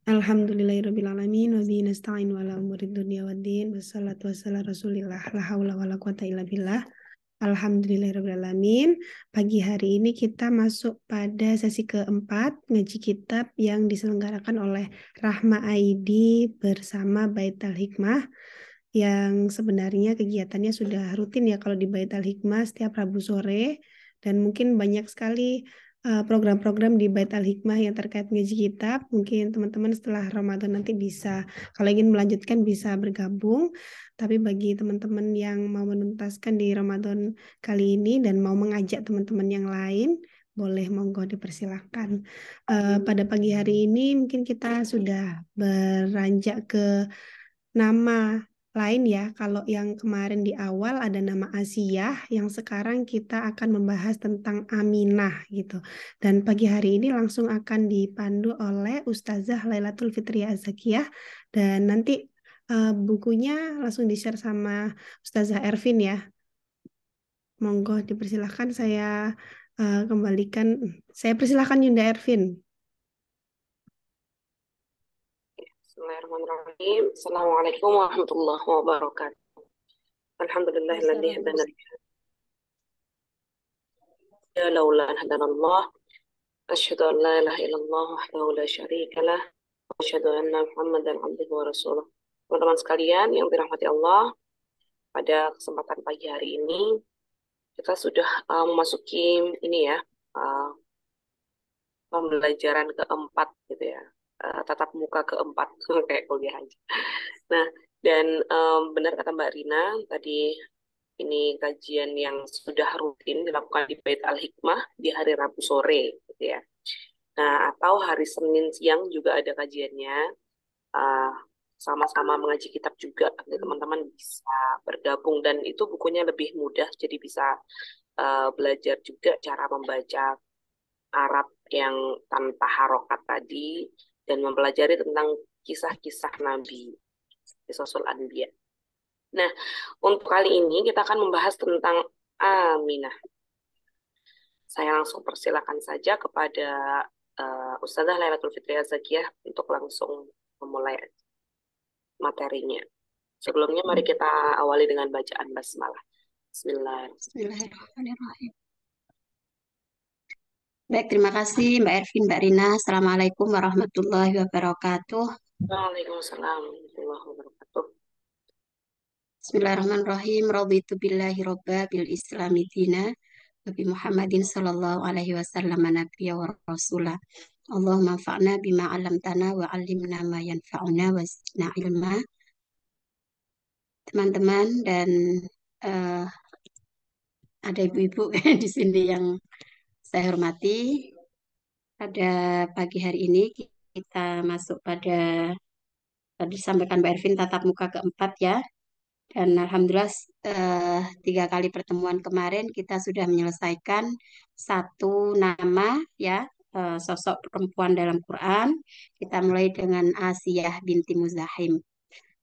Alhamdulillahirrabbilalamin wa bihi nasta'in wa ala umurid dunya waddin wassalatu wassalamu rasulillah la haula wala quwata illa billah. Alhamdulillahirrabbilalamin. Pagi hari ini kita masuk pada sesi keempat ngaji kitab yang diselenggarakan oleh Rahma ID bersama Baitul Hikmah, yang sebenarnya kegiatannya sudah rutin ya kalau di Baitul Hikmah setiap Rabu sore, dan mungkin banyak sekali program-program di Bait Al-Hikmah yang terkait ngaji kitab. Mungkin teman-teman setelah Ramadan nanti bisa, kalau ingin melanjutkan bisa bergabung. Tapi bagi teman-teman yang mau menuntaskan di Ramadan kali ini dan mau mengajak teman-teman yang lain, boleh, monggo dipersilahkan. Pada pagi hari ini mungkin kita sudah beranjak ke nama lain ya. Kalau yang kemarin di awal ada nama Asiyah, yang sekarang kita akan membahas tentang Aminah gitu. Dan pagi hari ini langsung akan dipandu oleh Ustazah Lailatul Fitriah Zakiyah, dan nanti bukunya langsung di-share sama Ustazah Ervin ya. Monggo dipersilahkan, kembalikan, saya persilahkan Yunda Ervin. Bismillahirrahmanirrahim. Assalamualaikum warahmatullahi wabarakatuh. Alhamdulillahilladzi hadana laula an hadanallah. Asyhadu an la ilaha illallah wahdahu la syarika lah. Wa asyhadu anna Muhammadan abduhu wa rasuluh. Teman-teman sekalian yang dirahmati Allah, pada kesempatan pagi hari ini kita sudah memasuki ini ya, pembelajaran keempat gitu ya. Tatap muka keempat kayak kuliah aja. Nah, dan benar kata Mbak Rina tadi, ini kajian yang sudah rutin dilakukan di Bait Al-Hikmah di hari Rabu sore gitu ya. Nah, atau hari Senin siang juga ada kajiannya. Uh, Sama-sama mengaji kitab juga. Nanti teman-teman bisa bergabung dan itu bukunya lebih mudah, jadi bisa belajar juga cara membaca Arab yang tanpa harokat tadi dan mempelajari tentang kisah-kisah Nabi, Qisasul Anbiya. Nah, untuk kali ini kita akan membahas tentang Aminah. Saya langsung persilakan saja kepada Ustazah Lailatul Fitriah Zakiyah untuk langsung memulai materinya. Sebelumnya mari kita awali dengan bacaan basmalah. Bismillahirrahmanirrahim. Baik, terima kasih Mbak Ervin, Mbak Rina. Assalamualaikum warahmatullahi wabarakatuh. Waalaikumsalam warahmatullahi wabarakatuh. Bismillahirrahmanirrahim. Raditu billahi robba bil islami dina Nabi Muhammadin sallallahu alaihi wasallam nabiyya wa rasulah. Allahumma anfa'na bima 'allamtana wa 'allimna ma yanfa'una wa zidna ilma. Teman-teman dan ada ibu-ibu di sini yang saya hormati. Pada pagi hari ini kita masuk pada tadi disampaikan Mbak Ervin tatap muka keempat ya. Dan alhamdulillah 3 kali pertemuan kemarin kita sudah menyelesaikan satu nama ya, sosok perempuan dalam Quran. Kita mulai dengan Asiyah binti Muzahim.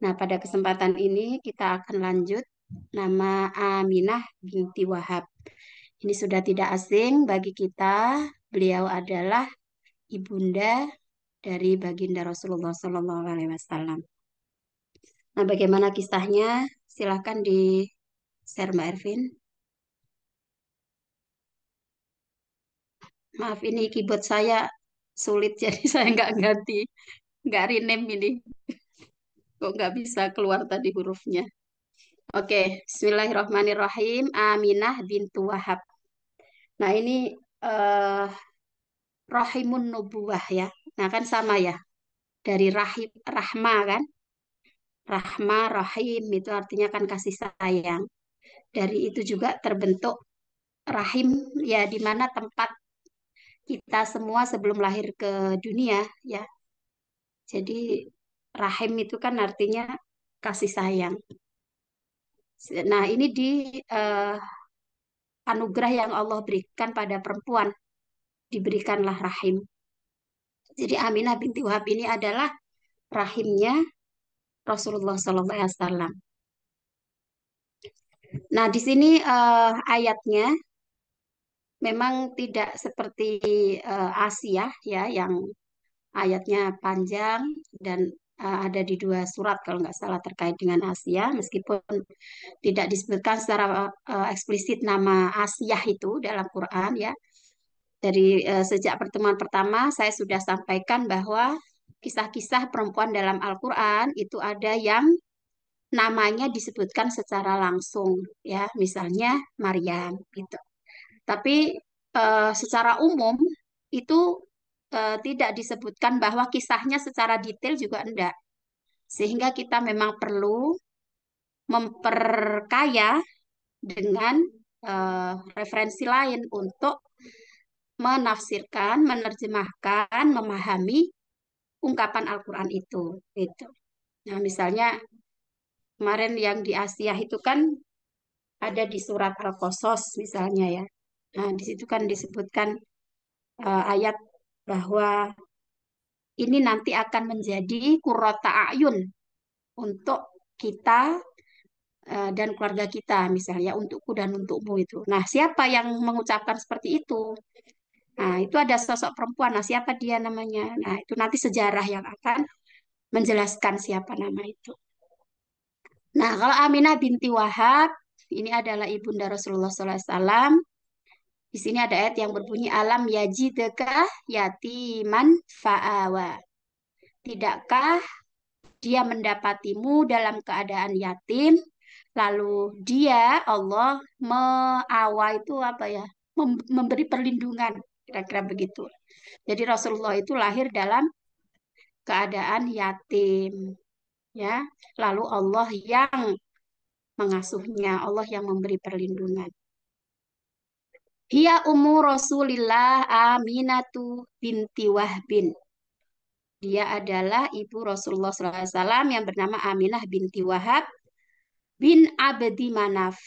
Nah, pada kesempatan ini kita akan lanjut nama Aminah binti Wahab. Ini sudah tidak asing bagi kita. Beliau adalah ibunda dari baginda Rasulullah SAW. Nah, bagaimana kisahnya? Silahkan di-share Mbak Ervin. Maaf, ini keyboard saya sulit, jadi saya nggak ganti, nggak rename ini. Kok nggak bisa keluar tadi hurufnya. Oke, Bismillahirrahmanirrahim. Aminah bintu Wahab. Nah, ini eh, Rahimun Nubuwah ya. Nah, kan sama ya. Dari rahim, rahma kan. Rahma, rahim itu artinya kan kasih sayang. Dari itu juga terbentuk rahim ya, di mana tempat kita semua sebelum lahir ke dunia ya. Jadi rahim itu kan artinya kasih sayang. Nah, ini di eh, anugerah yang Allah berikan pada perempuan, diberikanlah rahim. Jadi Aminah binti Wahab ini adalah rahimnya Rasulullah SAW. Nah, di sini ayatnya memang tidak seperti Asia ya, yang ayatnya panjang dan ada di 2 surat kalau nggak salah terkait dengan Asia, meskipun tidak disebutkan secara eksplisit nama Asia itu dalam Quran ya. Dari sejak pertemuan pertama saya sudah sampaikan bahwa kisah-kisah perempuan dalam Al-Quran itu ada yang namanya disebutkan secara langsung ya, misalnya Maryam gitu. Tapi secara umum itu tidak disebutkan bahwa kisahnya secara detail juga enggak. Sehingga kita memang perlu memperkaya dengan referensi lain untuk menafsirkan, menerjemahkan, memahami ungkapan Al-Quran itu. Gitu. Nah, misalnya kemarin yang di Asia itu kan ada di surat Al-Qasas misalnya ya. Nah, di situ kan disebutkan ayat bahwa ini nanti akan menjadi qurrata a'yun untuk kita dan keluarga kita, misalnya untukku dan untukmu itu. Nah, siapa yang mengucapkan seperti itu? Nah, itu ada sosok perempuan. Nah, siapa dia namanya? Nah, itu nanti sejarah yang akan menjelaskan siapa nama itu. Nah, kalau Aminah binti Wahab, ini adalah ibunda Rasulullah SAW. Di sini ada ayat yang berbunyi alam yajidka yatiman fa'awa. Tidakkah dia mendapatimu dalam keadaan yatim, lalu dia Allah meawa itu apa ya? Memberi perlindungan, kira-kira begitu. Jadi Rasulullah itu lahir dalam keadaan yatim, ya. Lalu Allah yang mengasuhnya, Allah yang memberi perlindungan. Dia ummu Rasulillah Aminatu binti Wahbin. Dia adalah ibu Rasulullah SAW yang bernama Aminah binti Wahab bin Abdi Manaf.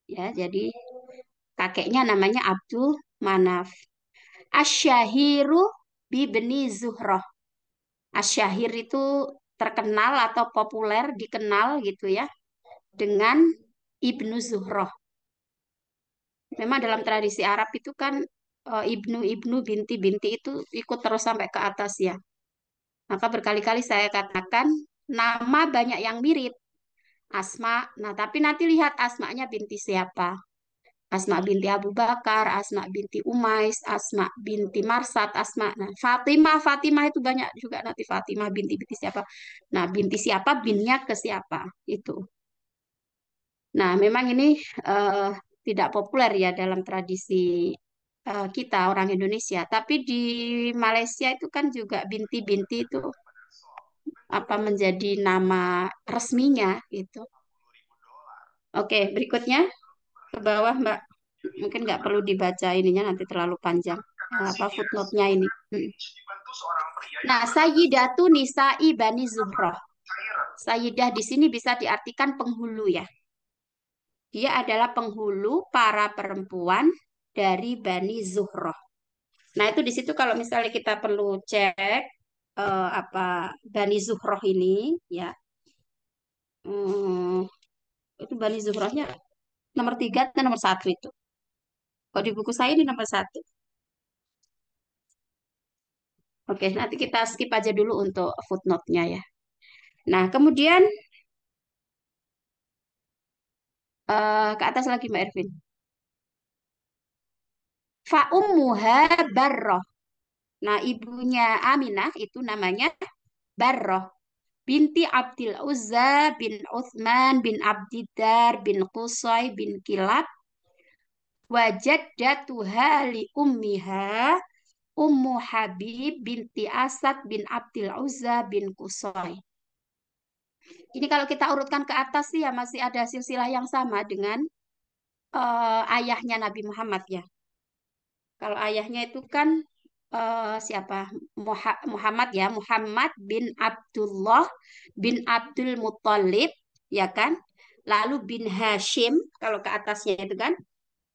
Ya, jadi kakeknya namanya Abdul Manaf. Asyahiru bibni Zuhroh. Asyahir itu terkenal atau populer, dikenal gitu ya, dengan Ibnu Zuhroh. Memang dalam tradisi Arab itu kan ibnu-ibnu binti-binti itu ikut terus sampai ke atas ya. Maka berkali-kali saya katakan nama banyak yang mirip. Asma. Nah, tapi nanti lihat Asma'nya binti siapa. Asma binti Abu Bakar, Asma binti Umais, Asma binti Marsad, Asma. Nah, Fatimah, Fatimah itu banyak juga nanti Fatimah binti-binti siapa. Nah, binti siapa, binnya ke siapa. Itu. Nah, memang ini eh, tidak populer ya dalam tradisi kita orang Indonesia. Tapi di Malaysia itu kan juga binti-binti itu apa menjadi nama resminya gitu. Oke, berikutnya ke bawah Mbak. Mungkin nggak perlu dibaca ininya nanti terlalu panjang. Apa footnote-nya ini. Nah, Sayyidatu Nisa'i Bani Zuhroh. Sayyidah di sini bisa diartikan penghulu ya. Dia adalah penghulu para perempuan dari Bani Zuhroh. Nah, itu di situ kalau misalnya kita perlu cek apa Bani Zuhroh ini ya. Hmm, itu Bani Zuhrohnya nomor 3 dan nomor 1 itu. Kalau di buku saya ini nomor 1. Oke, nanti kita skip aja dulu untuk footnote-nya ya. Nah, kemudian ke atas lagi Mbak Ervin. Fa ummuha Barroh. Nah, ibunya Aminah itu namanya Barroh binti Abdul Uzza bin Uthman bin Abdiddar bin Qusay bin Kilab wajaddatuha li ummiha Ummu Habib binti Asad bin Abdul Uzza bin Qusay. Ini kalau kita urutkan ke atas sih ya masih ada silsilah yang sama dengan ayahnya Nabi Muhammad ya. Kalau ayahnya itu kan siapa? Muhammad ya, Muhammad bin Abdullah bin Abdul Muttalib ya kan? Lalu bin Hashim kalau ke atasnya itu kan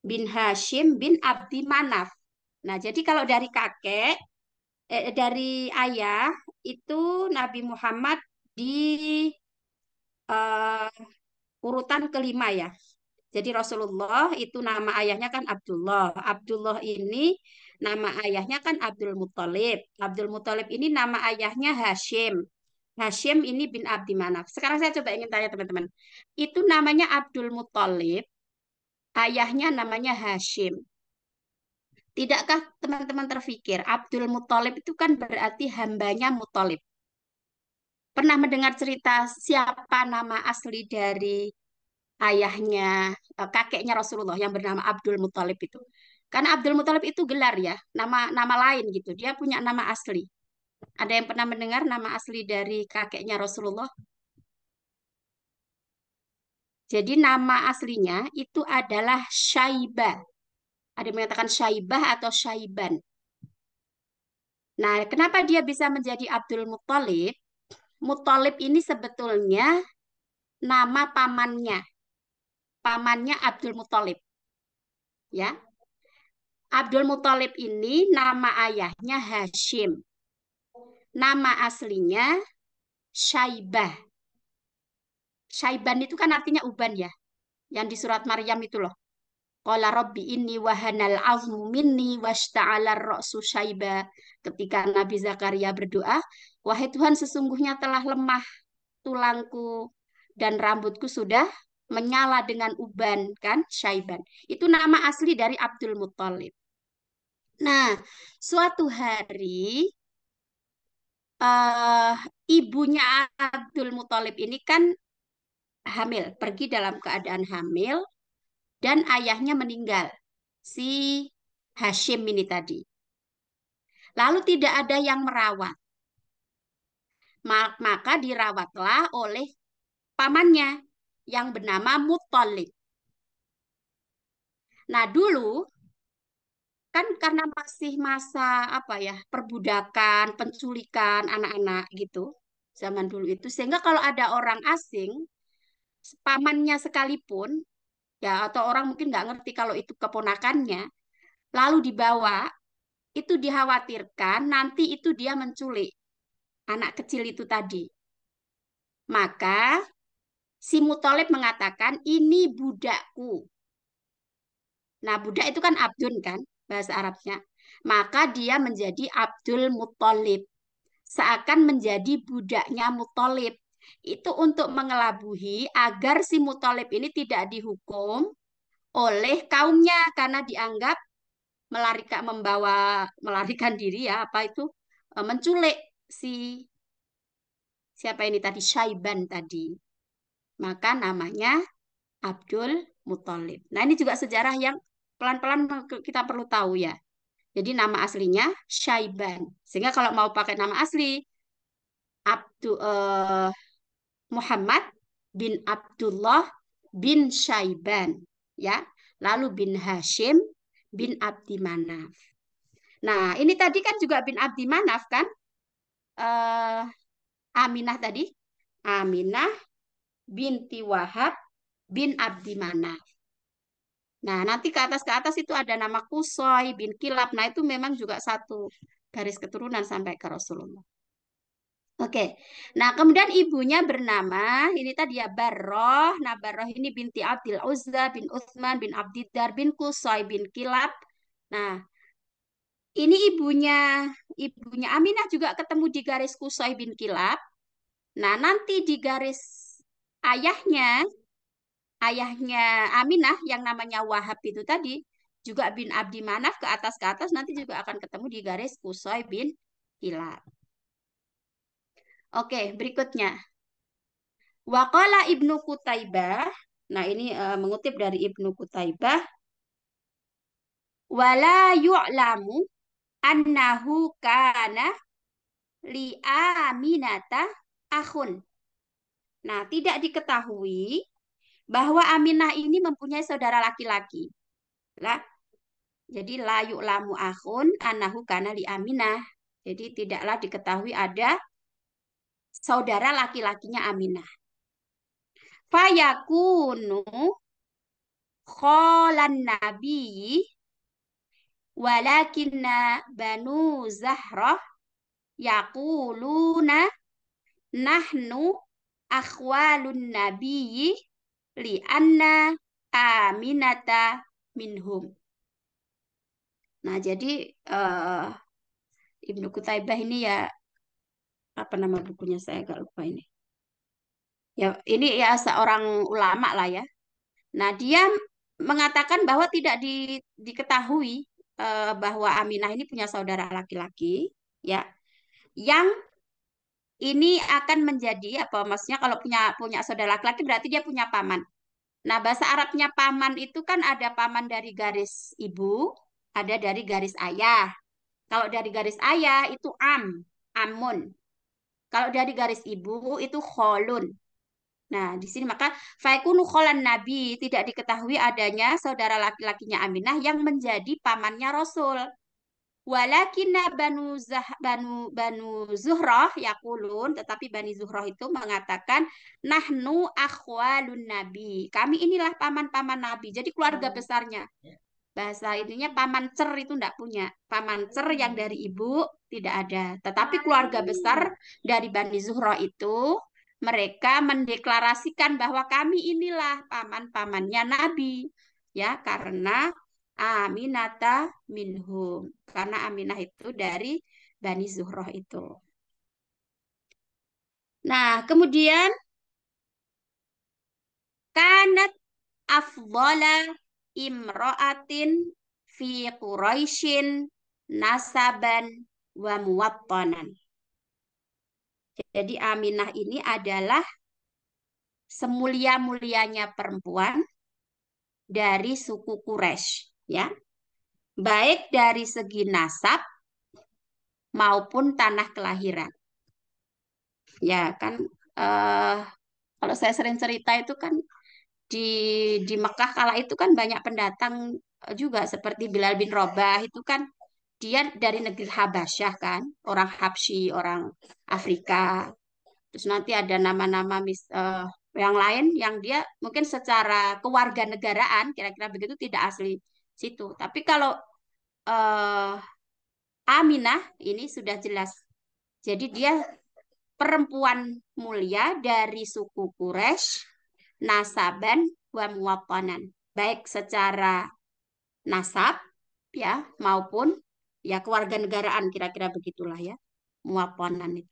bin Hashim bin Abdi Manaf. Nah, jadi kalau dari kakek dari ayah itu Nabi Muhammad di eh, urutan kelima ya. Jadi Rasulullah itu nama ayahnya kan Abdullah. Abdullah ini Nama ayahnya kan Abdul Muthalib. Abdul Muthalib ini nama ayahnya Hashim. Hashim ini bin Abdi Manaf. Sekarang saya coba ingin tanya teman-teman. Itu namanya Abdul Muthalib, ayahnya namanya Hashim. Tidakkah teman-teman terfikir Abdul Muthalib itu kan berarti hambanya Muthalib? Pernah mendengar cerita siapa nama asli dari ayahnya, kakeknya Rasulullah yang bernama Abdul Muthalib itu? Karena Abdul Muthalib itu gelar ya, nama lain gitu. Dia punya nama asli. Ada yang pernah mendengar nama asli dari kakeknya Rasulullah? Jadi nama aslinya itu adalah Syaibah. Ada yang mengatakan Syaibah atau Syaiban. Nah, kenapa dia bisa menjadi Abdul Muthalib? Muthalib ini sebetulnya nama pamannya. Pamannya Abdul Muthalib. Ya, Abdul Muthalib ini nama ayahnya Hashim. Nama aslinya Syaibah. Syaiban itu kan artinya uban ya. Yang di surat Maryam itu loh. Qala rabbi inni wahanal azmu minni washta'ala ra'su syaiba. Ketika Nabi Zakaria berdoa, wahai Tuhan sesungguhnya telah lemah tulangku dan rambutku sudah menyala dengan uban kan syaiban. Itu nama asli dari Abdul Muthalib. Nah, suatu hari eh ibunya Abdul Muthalib ini kan hamil, pergi dalam keadaan hamil dan ayahnya meninggal. Si Hashim ini tadi. Lalu tidak ada yang merawat. Maka dirawatlah oleh pamannya yang bernama Muthalib. Nah, dulu kan karena masih masa apa ya, perbudakan, penculikan anak-anak gitu. Zaman dulu itu sehingga kalau ada orang asing, pamannya sekalipun ya atau orang mungkin nggak ngerti kalau itu keponakannya, lalu dibawa, itu dikhawatirkan nanti itu dia menculik anak kecil itu tadi. Maka si Muthalib mengatakan, ini budakku. Nah, budak itu kan abdun kan, bahasa Arabnya. Maka dia menjadi Abdul Muthalib. Seakan menjadi budaknya Muthalib. Itu untuk mengelabui agar si Muthalib ini tidak dihukum oleh kaumnya karena dianggap melarikan diri ya apa itu menculik si siapa ini tadi Syaiban tadi. Maka namanya Abdul Muthalib. Nah, ini juga sejarah yang pelan-pelan kita perlu tahu ya. Jadi nama aslinya Syaiban. Sehingga kalau mau pakai nama asli Abdul Muhammad bin Abdullah bin Syaiban ya. Lalu bin Hashim bin Abdi Manaf. Nah, ini tadi kan juga bin Abdi Manaf kan? Eh, Aminah tadi. Aminah binti Wahab bin Abdi Manaf. Nah, nanti ke atas itu ada nama Kusoy bin Kilab. Nah, itu memang juga satu garis keturunan sampai ke Rasulullah. Oke. Nah, kemudian ibunya bernama ini tadi ya Barroh. Nah, Barroh ini binti Abdul Uzza bin Utsman bin Abdiddar bin Kusoy bin Kilab. Nah, ini ibunya Aminah juga ketemu di garis Kusoy bin Kilab. Nah, nanti di garis ayahnya ayahnya Aminah yang namanya Wahab itu tadi juga bin Abdi Manaf ke atas nanti juga akan ketemu di garis Kusoy bin Kilab. Oke, berikutnya. Waqala Ibnu Qutaibah. Nah, ini mengutip dari Ibnu Qutaibah. Wala yu'lamu annahu kana li Aminata akhun. Nah, tidak diketahui bahwa Aminah ini mempunyai saudara laki-laki. Lah, jadi layu lamu akhun anahu kana li Aminah. Jadi tidaklah diketahui ada saudara laki-lakinya Aminah. Fayakunu kholan nabi walakinna banu Zahrah yaquluna nahnu akhwalun nabiyyi li anna Aminata minhum. Nah, jadi Ibnu Qutaibah ini ya, apa nama bukunya saya agak lupa ini. Ya, ini ya seorang ulama lah ya. Nah, dia mengatakan bahwa tidak diketahui bahwa Aminah ini punya saudara laki-laki, ya, yang ini akan menjadi apa? Maksudnya kalau punya punya saudara laki-laki berarti dia punya paman. Nah, bahasa Arabnya paman itu kan ada paman dari garis ibu, ada dari garis ayah. Kalau dari garis ayah itu amun. Kalau dari garis ibu itu kholun. Nah, di sini maka faikunu kholan Nabi tidak diketahui adanya saudara laki-lakinya Aminah yang menjadi pamannya Rasul. Walakinna banu Zuhrah yaqulun, tetapi Bani Zuhrah itu mengatakan nahnu akhwalun Nabi. Kami inilah paman-paman Nabi. Jadi keluarga besarnya. Bahasa ininya paman cer itu enggak punya. Paman cer yang dari ibu tidak ada. Tetapi keluarga besar dari Bani Zuhrah itu mereka mendeklarasikan bahwa kami inilah paman-pamannya Nabi. Ya, karena Aminata minhum. Karena Aminah itu dari Bani Zuhrah itu. Nah, kemudian kanat afdala imro'atin fi Quraisyin nasaban wa muwattanan. Jadi Aminah ini adalah semulia-mulianya perempuan dari suku Quraisy, ya. Baik dari segi nasab maupun tanah kelahiran. Ya kan eh, kalau saya sering cerita itu kan di di Mekah kala itu kan banyak pendatang juga seperti Bilal bin Rabah itu kan dia dari negeri Habasyah kan, orang Habsyi, orang Afrika. Terus nanti ada nama-nama yang lain yang dia mungkin secara kewarganegaraan kira-kira begitu tidak asli situ. Tapi kalau eh, Aminah ini sudah jelas. Jadi dia perempuan mulia dari suku Quraisy, nasaban wa muwattanan. Baik secara nasab ya maupun ya kewarganegaraan kira-kira begitulah ya. Muwattanan itu.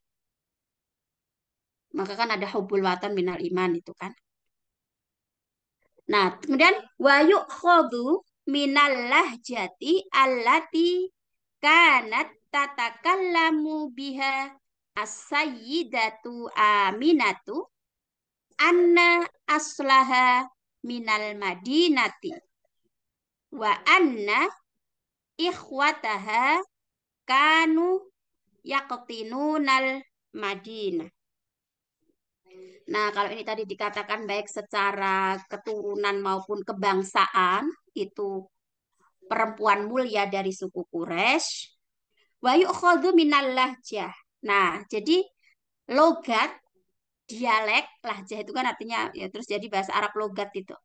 Maka kan ada hubul watan minal iman itu kan. Nah, kemudian wa yu'khadhu minal lahjati allati kanat tatakallamu biha as-sayyidatu Aminatu anna aslaha minal madinati wa anna ikhwataha kanu yaqtinunal madinah. Nah, kalau ini tadi dikatakan baik secara keturunan maupun kebangsaan, itu perempuan mulia dari suku Quraisy. Wa yu'khadhu minal lahjah. Nah, jadi logat, dialek, lahjah itu kan artinya ya terus jadi bahasa Arab logat itu.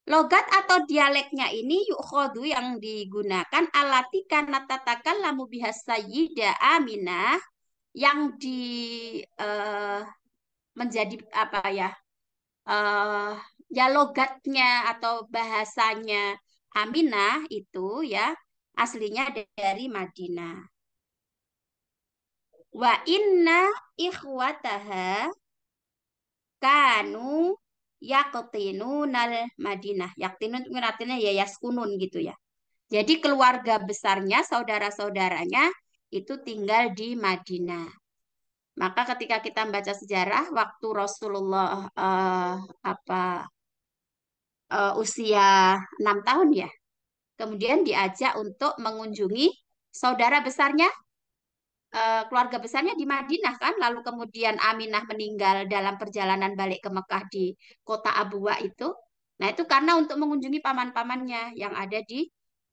Logat atau dialeknya ini yu'khadhu yang digunakan alati kana tatakallamu bihas sayyidah Aminah yang menjadi apa ya ya logatnya atau bahasanya Aminah itu ya aslinya dari Madinah. Wa inna ikhwataha kanu yaqtinunal Madinah. Yaqtinun itu artinya ya yaskunun gitu ya. Jadi keluarga besarnya, saudara-saudaranya itu tinggal di Madinah. Maka ketika kita membaca sejarah waktu Rasulullah usia 6 tahun ya. Kemudian diajak untuk mengunjungi saudara besarnya, keluarga besarnya di Madinah kan. Lalu kemudian Aminah meninggal dalam perjalanan balik ke Mekah di kota Abuwa itu. Nah itu karena untuk mengunjungi paman-pamannya yang ada di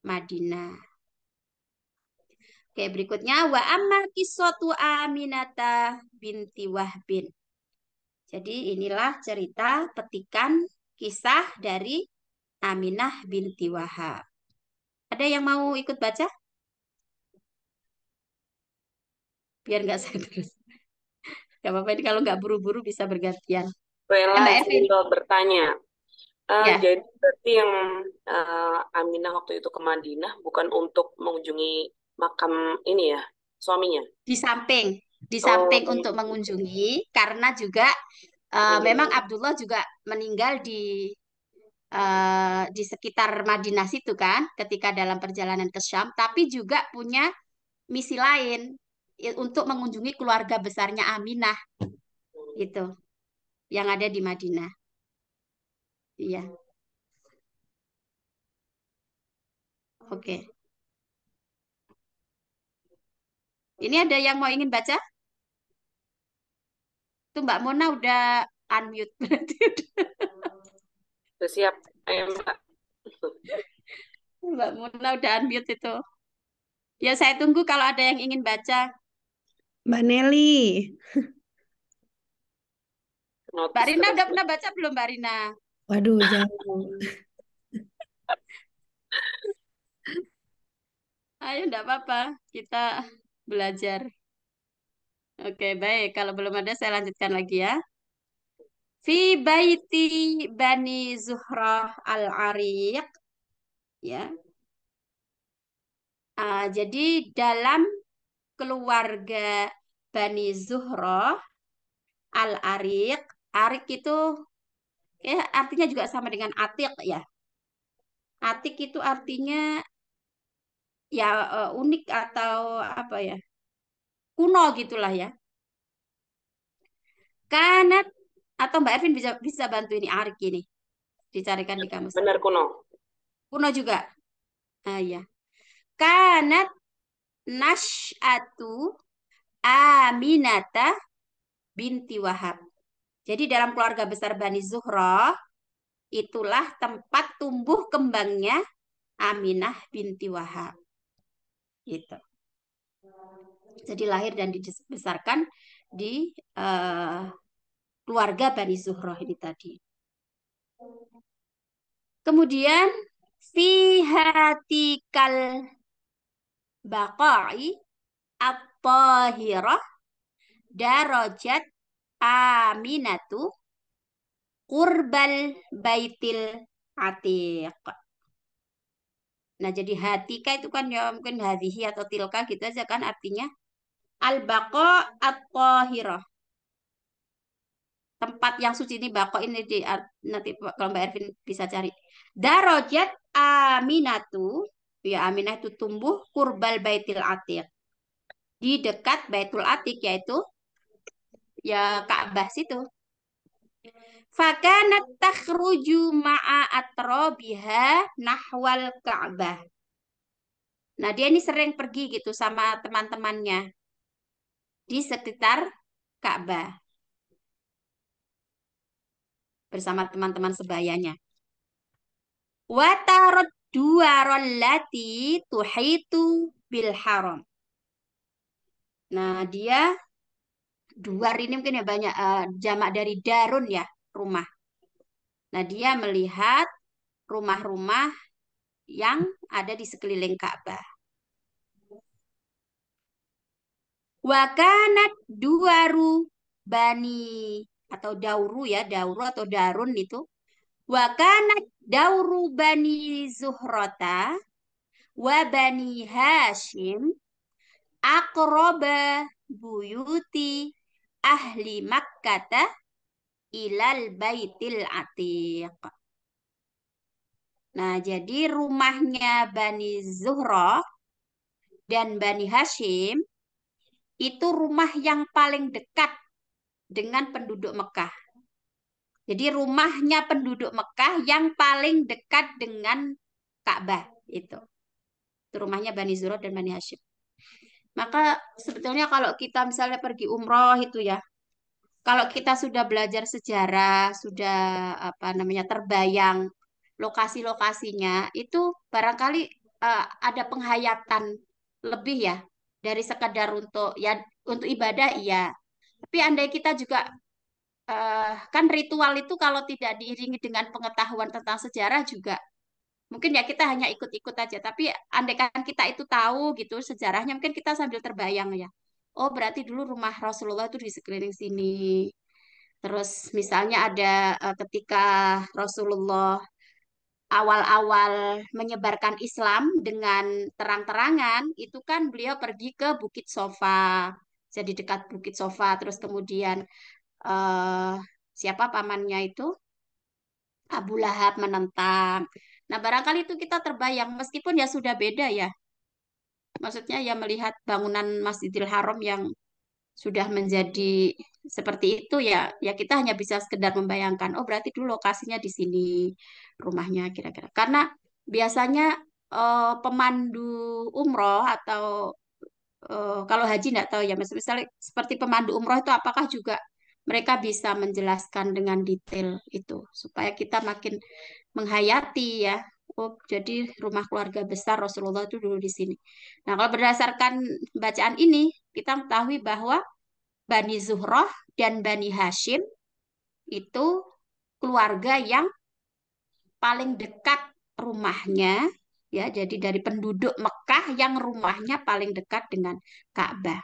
Madinah. Oke, berikutnya wa amma qissatu Aminata binti Wahbin. Jadi inilah cerita petikan kisah dari Aminah binti Wahab. Ada yang mau ikut baca? Biar nggak saya terus. Gak apa-apa ini kalau nggak buru-buru bisa bergantian. Bella Mbak Ervin. Jindo bertanya, Ya, Jadi berarti yang Aminah waktu itu ke Madinah bukan untuk mengunjungi makam ini ya, suaminya. di samping, di Oh, samping untuk mengunjungi, karena juga memang mengunjungi. Abdullah juga meninggal di sekitar Madinah situ kan, ketika dalam perjalanan ke Syam, tapi juga punya misi lain untuk mengunjungi keluarga besarnya Aminah itu yang ada di Madinah. Iya, oke. Ini ada yang mau ingin baca? Tuh Mbak Mona udah unmute berarti. Udah siap. Ayo, Mbak. Mbak Mona udah unmute itu. Ya saya tunggu kalau ada yang ingin baca. Mbak Nelly. Mbak Notice Rina terus. udah pernah baca belum Mbak Rina? Waduh, jauh. Ayo enggak apa-apa, kita belajar. Oke, baik. Kalau belum ada saya lanjutkan lagi ya. Fi baiti Bani Zuhrah al-Ariq ya. Jadi dalam keluarga Bani Zuhrah al-Ariq, Ariq itu ya artinya juga sama dengan Atiq ya. Atiq itu artinya ya unik atau apa ya? Kuno gitulah ya. Kanat atau Mbak Ervin bisa bisa bantu ini Arik ini dicarikan di kamus. Benar kuno. Kuno juga. Ah ya. Kanat nash'atu Aminata binti Wahab. Jadi dalam keluarga besar Bani Zuhra itulah tempat tumbuh kembangnya Aminah binti Wahab. Gitu. Jadi lahir dan dibesarkan di keluarga Bani Zuhra ini tadi. Kemudian fihatikal baqa'i at-tahirah darajat aminatu qurbal baitil atiq. Nah, jadi hatika itu kan ya mungkin hadhihi atau tilka gitu aja kan artinya al-baqa at-tahirah. Tempat yang suci ini bako ini nanti kalau Mbak Ervin bisa cari. Darajat aminatu ya Aminah itu tumbuh kurbal baitil atiq di dekat Baitul Atiq yaitu ya Ka'bah situ. Fakanat takhruju ma'a atrobiha nahwal Ka'bah. Nah, dia ini sering pergi gitu sama teman-temannya di sekitar Ka'bah bersama teman-teman sebayanya. Watarot dua rollati tuhitu bil haram. Nah, dia duar ini mungkin ya banyak jamak dari darun ya, rumah. Nah, dia melihat rumah-rumah yang ada di sekeliling Ka'bah. Wakanat duaru bani atau dauru ya, dauru atau darun itu. Wakanat dauru bani Zuhrata wa bani Hashim akroba buyuti ahli Makkata ilal baitil atiq. Nah, jadi rumahnya Bani Zuhra dan Bani Hashim itu rumah yang paling dekat dengan penduduk Mekah. Jadi rumahnya penduduk Mekah yang paling dekat dengan Ka'bah itu. Itu rumahnya Bani Zuhra dan Bani Hashim. Maka sebetulnya kalau kita misalnya pergi umroh itu ya, kalau kita sudah belajar sejarah, sudah apa namanya terbayang lokasi-lokasinya, itu barangkali ada penghayatan lebih ya dari sekadar untuk ya untuk ibadah iya. Tapi andai kita juga kan ritual itu kalau tidak diiringi dengan pengetahuan tentang sejarah juga mungkin ya kita hanya ikut-ikut aja. Tapi andai kan kita itu tahu gitu sejarahnya mungkin kita sambil terbayang ya. Oh berarti dulu rumah Rasulullah itu di sekeliling sini. Terus misalnya ada ketika Rasulullah awal-awal menyebarkan Islam dengan terang-terangan, itu kan beliau pergi ke Bukit Sofa. Jadi dekat Bukit Sofa, terus kemudian eh, siapa pamannya itu? Abu Lahab menentang. Nah, barangkali itu kita terbayang, meskipun ya sudah beda ya. Maksudnya ya melihat bangunan Masjidil Haram yang sudah menjadi seperti itu ya, ya kita hanya bisa sekedar membayangkan, oh berarti dulu lokasinya di sini rumahnya kira-kira. Karena biasanya pemandu umroh atau kalau haji nggak tahu ya, misalnya seperti pemandu umroh itu apakah juga mereka bisa menjelaskan dengan detail itu supaya kita makin menghayati ya. Oh, jadi rumah keluarga besar Rasulullah itu dulu di sini. Nah, kalau berdasarkan bacaan ini, kita mengetahui bahwa Bani Zuhroh dan Bani Hashim itu keluarga yang paling dekat rumahnya, ya. Jadi dari penduduk Mekah yang rumahnya paling dekat dengan Ka'bah.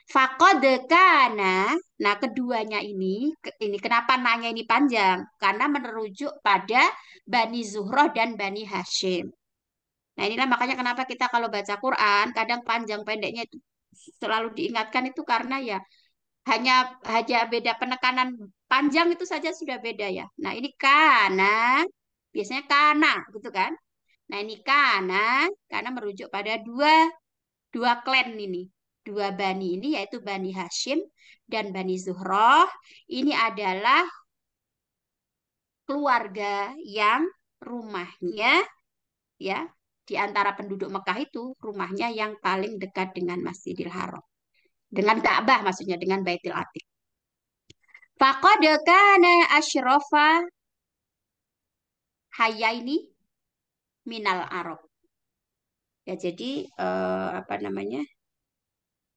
Faqad kana, nah keduanya ini kenapa nanya ini panjang? Karena merujuk pada Bani Zuhroh dan Bani Hashim. Nah inilah makanya kenapa kita kalau baca Quran kadang panjang pendeknya itu selalu diingatkan itu karena ya hanya hanya beda penekanan panjang itu saja sudah beda ya. Nah ini kana, biasanya kana gitu kan. Nah ini karena merujuk pada dua dua klan ini. Dua bani ini yaitu Bani Hashim dan Bani Zuhroh. Ini adalah keluarga yang rumahnya ya di antara penduduk Mekah itu rumahnya yang paling dekat dengan Masjidil Haram. Dengan Ka'bah maksudnya dengan Baitul Atiq. Faqad kana asyrafa hayaini minal Arab. Ya jadi apa namanya?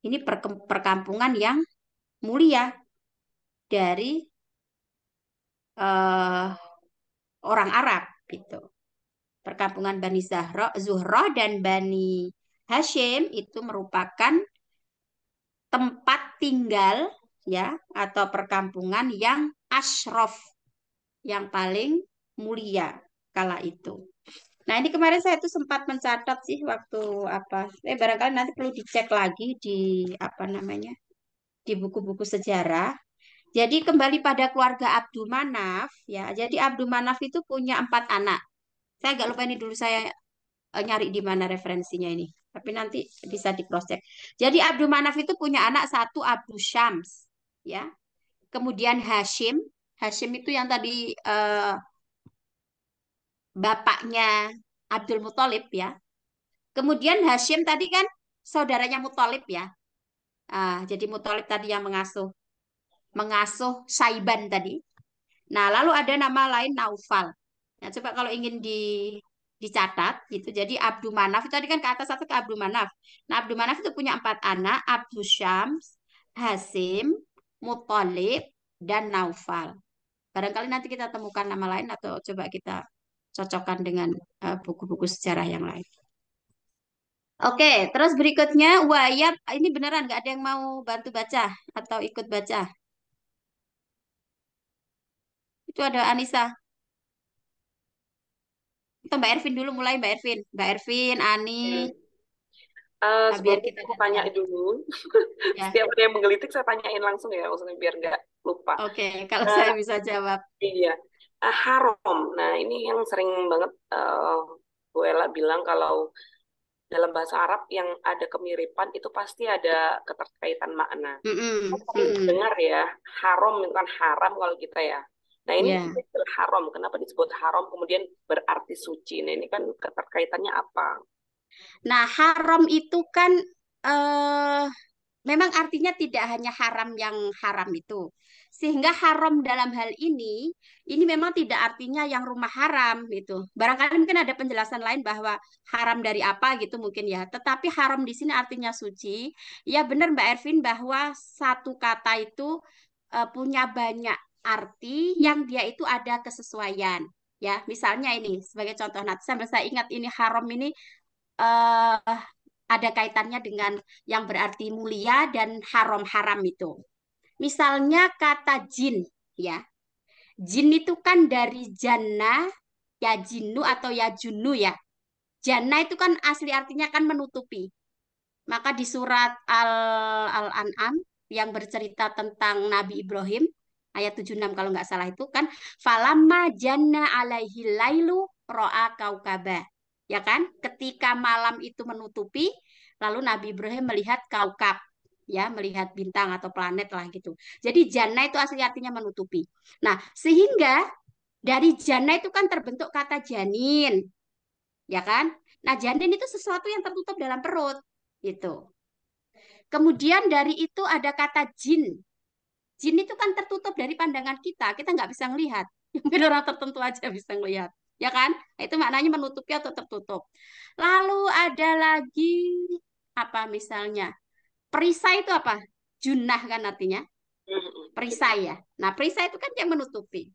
Ini perkampungan yang mulia dari eh, orang Arab gitu. Perkampungan Bani Zuhroh dan Bani Hashim itu merupakan tempat tinggal ya atau perkampungan yang asyraf, yang paling mulia kala itu. Nah, ini kemarin saya tuh sempat mencatat sih waktu apa. Barangkali nanti perlu dicek lagi di apa namanya? Di buku-buku sejarah. Jadi kembali pada keluarga Abdul Manaf ya. Jadi Abdul Manaf itu punya 4 anak. Saya agak lupa ini dulu saya nyari di mana referensinya ini. Tapi nanti bisa di cross check. Jadi Abdul Manaf itu punya anak satu Abdul Syams ya. Kemudian Hashim. Hashim itu yang tadi bapaknya Abdul Muthalib ya. Kemudian Hashim tadi kan saudaranya Muthalib ya. Jadi Muthalib tadi yang mengasuh Saiban tadi. Nah, lalu ada nama lain Naufal. Nah, coba kalau ingin dicatat gitu. Jadi Abdul Manaf itu tadi kan ke atas satu ke Abdul Manaf. Nah, Abdul Manaf itu punya 4 anak, Abdul Syams, Hasim, Muthalib, dan Naufal. Barangkali nanti kita temukan nama lain atau coba kita cocokkan dengan buku-buku sejarah yang lain. Oke, terus berikutnya Wayab. Ini beneran nggak ada yang mau bantu baca atau ikut baca? Itu ada Anissa. Atau Mbak Ervin dulu mulai Mbak Ervin. Mbak Ervin, Ani. Hmm. Biar Sebelumnya kita aku tanya gantian. dulu. Ya, Setiap ada yang menggelitik saya tanyain langsung ya, maksudnya biar nggak lupa. oke. Kalau Eh, saya bisa jawab. iya, harom. Nah ini yang sering banget Bu Ella bilang kalau dalam bahasa Arab yang ada kemiripan itu pasti ada keterkaitan makna. Mm-mm, Aku sering mm-mm. dengar ya, haram itu kan haram kalau kita ya. Nah ini Ya. istilah haram, kenapa disebut haram kemudian berarti suci? Nah ini kan keterkaitannya apa? Nah, haram itu kan eh memang artinya tidak hanya haram yang haram itu. Sehingga haram dalam hal ini memang tidak artinya yang rumah haram gitu. Barangkali mungkin ada penjelasan lain bahwa haram dari apa gitu mungkin ya. Tetapi haram di sini artinya suci. Ya benar Mbak Ervin bahwa satu kata itu punya banyak arti yang dia itu ada kesesuaian. Ya, misalnya ini sebagai contoh, nah sambil saya ingat ini haram ini ada kaitannya dengan yang berarti mulia dan haram-haram itu. Misalnya kata jin, ya. Jin itu kan dari jannah, ya jinnu atau ya junnu ya. Jannah itu kan asli artinya kan menutupi. Maka di surat Al-An'am yang bercerita tentang Nabi Ibrahim, ayat 76 kalau nggak salah itu kan, falamma janna alaihi lailu ro'a kaukaba. Ya kan? Ketika malam itu menutupi, lalu Nabi Ibrahim melihat kaukab, ya, melihat bintang atau planet lah gitu. Jadi jannah itu asli artinya menutupi. Nah, sehingga dari jannah itu kan terbentuk kata janin, ya kan? Nah, janin itu sesuatu yang tertutup dalam perut, gitu. Kemudian dari itu ada kata jin. Jin itu kan tertutup dari pandangan kita nggak bisa melihat. Mungkin orang tertentu aja bisa melihat, ya kan? Nah, itu maknanya menutupi atau tertutup. Lalu ada lagi apa misalnya? Perisai itu apa? Junah kan artinya. Perisai ya. Nah, perisai itu kan yang menutupi.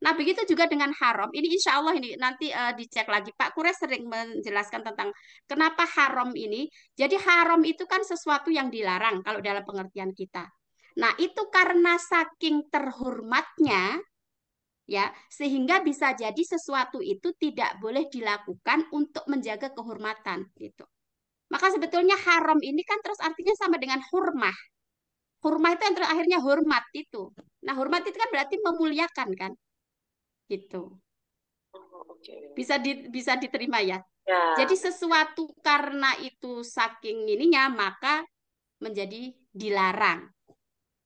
Nah, begitu juga dengan haram. Ini insya Allah ini nanti dicek lagi. Pak Kures sering menjelaskan tentang kenapa haram ini. Jadi haram itu kan sesuatu yang dilarang kalau dalam pengertian kita. Nah, itu karena saking terhormatnya, ya, sehingga bisa jadi sesuatu itu tidak boleh dilakukan untuk menjaga kehormatan, gitu. Maka sebetulnya haram ini kan terus artinya sama dengan hurmah. Hurmah itu yang terakhirnya hormat itu. Nah, hormat itu kan berarti memuliakan kan, gitu. Oke. Bisa diterima ya. Ya. Jadi sesuatu karena itu saking ininya maka menjadi dilarang.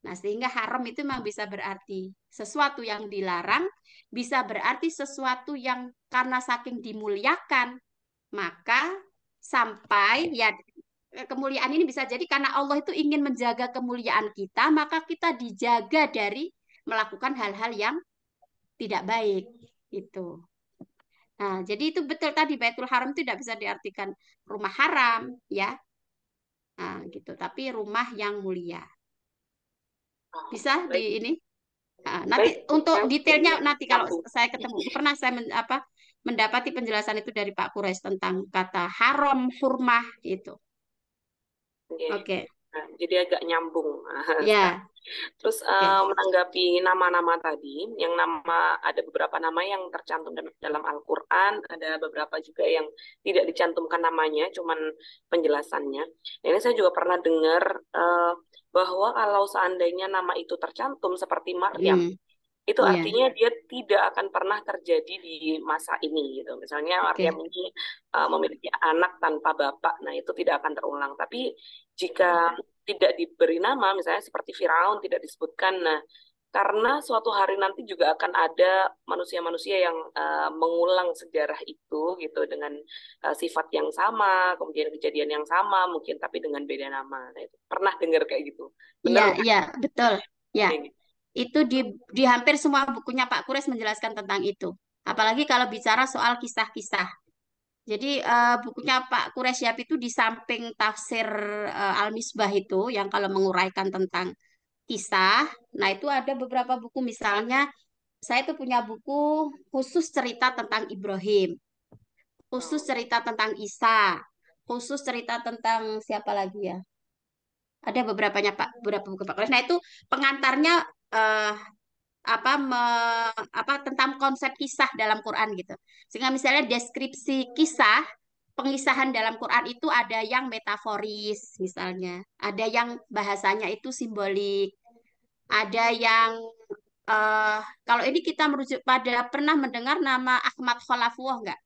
Nah, sehingga haram itu memang bisa berarti sesuatu yang dilarang, bisa berarti sesuatu yang karena saking dimuliakan, maka sampai ya kemuliaan ini bisa jadi karena Allah itu ingin menjaga kemuliaan kita, maka kita dijaga dari melakukan hal-hal yang tidak baik. Itu. Nah, jadi itu betul tadi Baitul Haram itu tidak bisa diartikan rumah haram, ya. Nah, gitu. Tapi rumah yang mulia. Bisa di Baik, ini. Nah, nanti baik. untuk Yang detailnya nanti kalau nyambung. saya ketemu pernah saya mendapati penjelasan itu dari Pak Kures tentang kata haram, hurmah itu. Oke. Oke. Nah, jadi agak nyambung sekarang. Ya, Terus oke. menanggapi nama-nama tadi, yang ada beberapa nama yang tercantum dalam Al-Quran, ada beberapa juga yang tidak dicantumkan namanya, cuman penjelasannya. Nah, ini saya juga pernah dengar bahwa kalau seandainya nama itu tercantum seperti Maryam, Hmm, itu iya, artinya dia tidak akan pernah terjadi di masa ini gitu. Misalnya Maryam oke. ini memiliki anak tanpa bapak, nah itu tidak akan terulang. Tapi jika tidak diberi nama, misalnya seperti Firaun tidak disebutkan, nah karena suatu hari nanti juga akan ada manusia-manusia yang mengulang sejarah itu gitu dengan sifat yang sama, kemudian kejadian yang sama, mungkin tapi dengan beda nama. Nah, itu pernah dengar kayak gitu. Iya, Benar nggak? iya, betul. Ya, Kayak gitu. itu di hampir semua bukunya Pak Kures menjelaskan tentang itu. Apalagi kalau bicara soal kisah-kisah. Jadi bukunya Pak Quresyap itu di samping tafsir Al-Misbah itu yang kalau menguraikan tentang kisah, nah itu ada beberapa buku misalnya saya itu punya buku khusus cerita tentang Ibrahim, khusus Oh, cerita tentang Isa, khusus cerita tentang siapa lagi ya? Ada beberapa buku Pak Quresh. Nah itu pengantarnya eh, tentang konsep kisah dalam Quran gitu. Sehingga misalnya deskripsi kisah pengisahan dalam Quran itu ada yang metaforis misalnya, ada yang bahasanya itu simbolik, ada yang eh kalau ini kita merujuk pada pernah mendengar nama Ahmad Khalafullah nggak?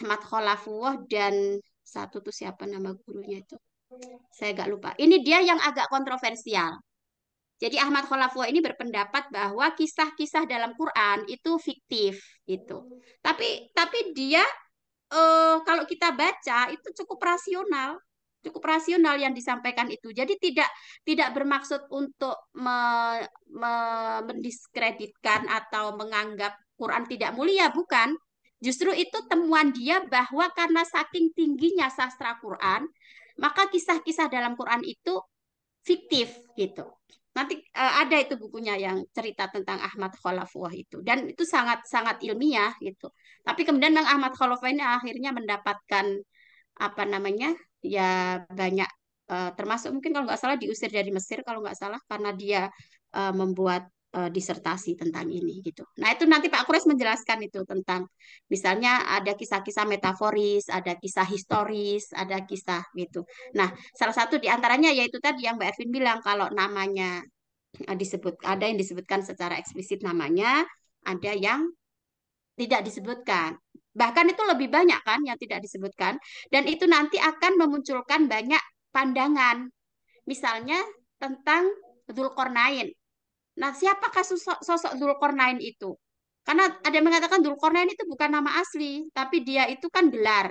Ahmad Khalafullah dan satu tuh siapa nama gurunya itu? Saya nggak lupa. Ini dia yang agak kontroversial. Jadi Ahmad Khalafullah ini berpendapat bahwa kisah-kisah dalam Quran itu fiktif gitu. Tapi dia kalau kita baca itu cukup rasional yang disampaikan itu. Jadi tidak tidak bermaksud untuk mendiskreditkan atau menganggap Quran tidak mulia, bukan. Justru itu temuan dia bahwa karena saking tingginya sastra Quran, maka kisah-kisah dalam Quran itu fiktif gitu. Nanti ada itu bukunya yang cerita tentang Ahmad Khalafullah itu dan itu sangat sangat ilmiah gitu. Tapi kemudian Ahmad Khalafullah ini akhirnya mendapatkan apa namanya ya banyak termasuk mungkin kalau nggak salah diusir dari Mesir kalau nggak salah karena dia membuat disertasi tentang ini gitu. Nah itu nanti Pak Kures menjelaskan itu tentang misalnya ada kisah-kisah metaforis, ada kisah historis, ada kisah gitu. Nah salah satu di antaranya yaitu tadi yang Mbak Ervin bilang kalau namanya ada yang disebutkan secara eksplisit namanya, ada yang tidak disebutkan. Bahkan itu lebih banyak kan yang tidak disebutkan dan itu nanti akan memunculkan banyak pandangan. Misalnya tentang Dzulqarnain. Nah, siapakah sosok Dzulqarnain itu? Karena ada yang mengatakan Dzulqarnain itu bukan nama asli, tapi dia itu kan gelar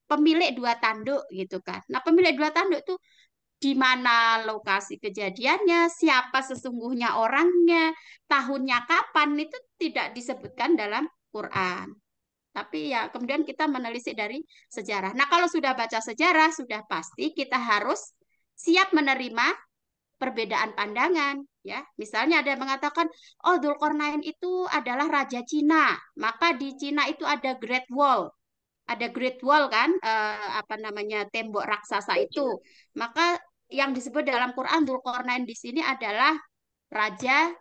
pemilik dua tanduk gitu kan. Nah, pemilik dua tanduk itu di mana lokasi kejadiannya, siapa sesungguhnya orangnya, tahunnya kapan itu tidak disebutkan dalam Quran. Tapi ya kemudian kita menelisik dari sejarah. Nah, kalau sudah baca sejarah, sudah pasti kita harus siap menerima perbedaan pandangan. Ya, misalnya ada yang mengatakan, oh Dzulqarnain itu adalah raja Cina, maka di Cina itu ada Great Wall kan, apa namanya tembok raksasa Cina. itu. Maka yang disebut dalam Quran Dzulqarnain di sini adalah raja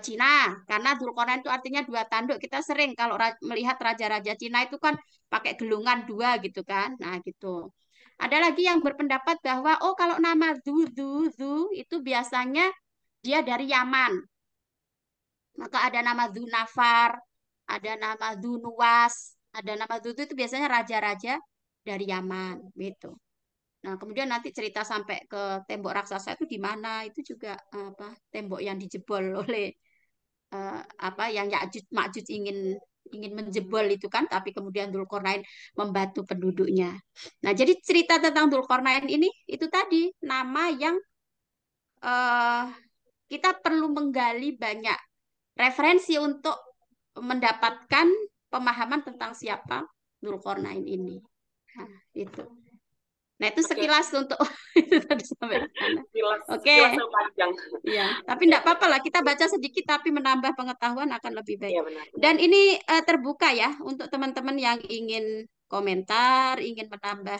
Cina, karena Dzulqarnain itu artinya dua tanduk. Kita sering kalau melihat raja-raja Cina itu kan pakai gelungan dua gitu kan. Nah, gitu. Ada lagi yang berpendapat bahwa oh kalau nama Zu itu biasanya dia dari Yaman. Maka ada nama Dzunafar, ada nama Dzunuwas, ada nama Dzu itu biasanya raja-raja dari Yaman gitu. Nah, kemudian nanti cerita sampai ke tembok raksasa itu di mana? Itu juga apa? Tembok yang dijebol oleh apa yang Ya'juj Ma'juj ingin menjebol itu kan, tapi kemudian Dzulqarnain membantu penduduknya. Nah, jadi cerita tentang Dzulqarnain ini itu tadi nama yang eh, kita perlu menggali banyak referensi untuk mendapatkan pemahaman tentang siapa Dzulqarnain ini. Nah, itu. Nah, itu Oke, sekilas untuk itu tadi sampai ke sana. sekilas Oke. sekilas yang panjang. Iya, tapi tidak apa-apa lah. Kita baca sedikit tapi menambah pengetahuan akan lebih baik. Iya benar-benar. Dan ini terbuka ya untuk teman-teman yang ingin komentar, ingin menambah.